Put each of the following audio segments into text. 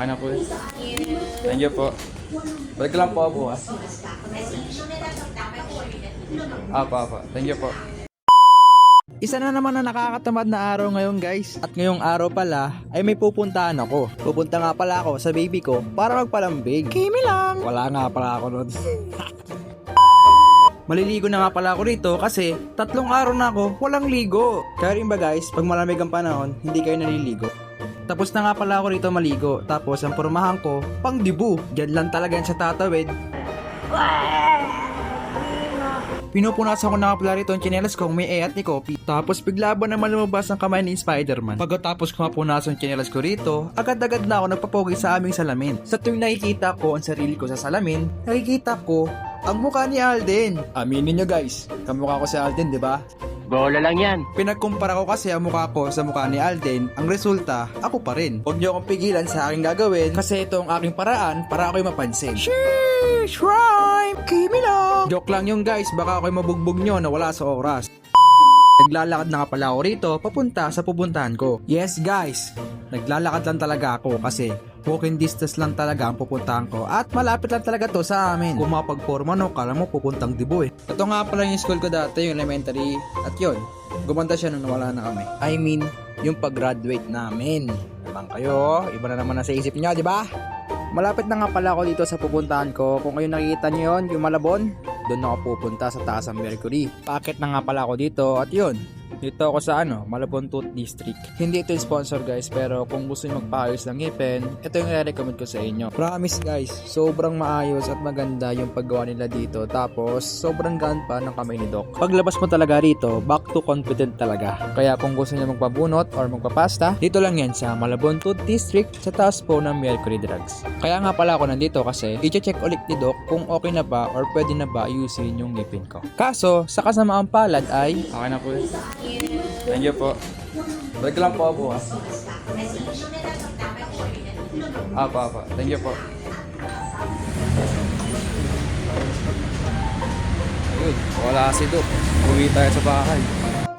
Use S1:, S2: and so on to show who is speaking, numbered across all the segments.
S1: Okay na po. Thank you po. Balik lang po bukas. Apa. Thank you po.
S2: Isa na naman na nakakatamad na araw ngayon guys. At ngayong araw pala ay may pupuntahan ako. Pupunta nga pala ako sa baby ko para magpalambig. Kimi lang. Wala nga pala ako nun. Maliligo na nga pala ako rito kasi 3 araw na ako walang ligo. Kaya rin ba guys, pag malamig ang panahon, hindi kayo naliligo? Tapos na nga pala ako rito maligo. Tapos ang pormahan ko, pang dibu. Diyan lang talaga yan sa tatawid. Pinupunasan ko na nga pala rito ang tsinelas kong may at ni Kopi. Tapos bigla ba naman lumabas ang kamay ni Spider-Man. Pagkatapos ko mapunasan ang tsinelas ko rito, agad-agad na ako nagpapogi sa aming salamin. Sa tuwing nakikita ko ang sarili ko sa salamin, nakikita ko ang mukha ni Alden. Aminin nyo guys, kamukha ko si Alden, di ba?
S3: Bola lang yan.
S2: Pinagkumpara ko kasi ang mukha ko sa mukha ni Alden, ang resulta, ako pa rin. Huwag niyo akong pigilan sa aking gagawin kasi ito ang aking paraan para ako'y mapansin. Sheesh! Rhyme! Kimi lang! Joke lang yung guys, baka ako'y mabugbog nyo na wala sa oras. Naglalakad na nga pala ako rito papunta sa pupuntahan ko. Yes guys, naglalakad lang talaga ako kasi walking distance lang talaga ang pupuntahan ko at malapit lang talaga to sa amin. Kung mapagporma no, kala mo pupuntang Dibu eh. Ito nga pala yung school ko dati, yung elementary, at yun, gumanda siya nung nawala na kami. I mean, yung pag-graduate namin. Naman kayo, iba na naman nasa isip niyo, di ba? Malapit na nga pala ako dito sa pupuntahan ko. Kung kayo nakikita niyo yun, yung Malabon, doon ako pupunta sa taas ng Mercury. Paakit na nga pala ako dito at yun, dito ako sa Malabon Tooth District. Hindi ito yung sponsor guys, pero kung gusto nyo magpaayos ng ngipin, ito yung i-recommend ko sa inyo. Promise guys, sobrang maayos at maganda yung paggawa nila dito. Tapos, sobrang gaan pa ng kamay ni Doc. Paglabas mo talaga rito, back to confident talaga. Kaya kung gusto nyo magpabunot or magpapasta, dito lang yan sa Malabon Tooth District sa taas po ng Mercury Drugs. Kaya nga pala ako nandito kasi i-check ulit ni Doc kung okay na ba or pwede na ba ayusin yung ngipin ko. Kaso, sa kasamaang palad ay
S1: Okay na po. Thank you po. Balik lang po bukas. Apa. Thank you po. Ayun, wala si Doc. Uwi tayo sa bahay.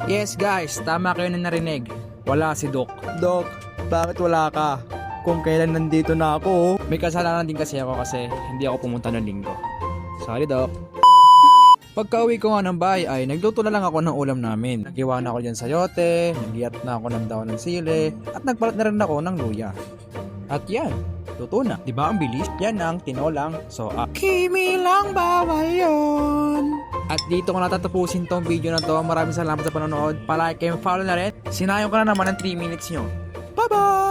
S2: yes guys, tama kayo na narinig. Wala si Doc. Doc, bakit wala ka? Kung kailan nandito na ako. May kasalanan din kasi ako kasi hindi ako pumunta ng linggo. Sorry Doc. Pagka-uwi ko nga ng bahay ay nagluto na lang ako ng ulam namin. Nagiwa na ako dyan sa yote, nagyat na ako ng daon ng sili, at nagpalat na rin ako ng luya. At yan, luto na. Diba ang bilis? Yan ang tinolang soa. Kimi lang bawal yun. At dito ko natatapusin tong video na to. Maraming salamat sa panonood. Palike kayo, follow na rin. Sinayong ko na naman ng 3 minutes nyo. Bye-bye!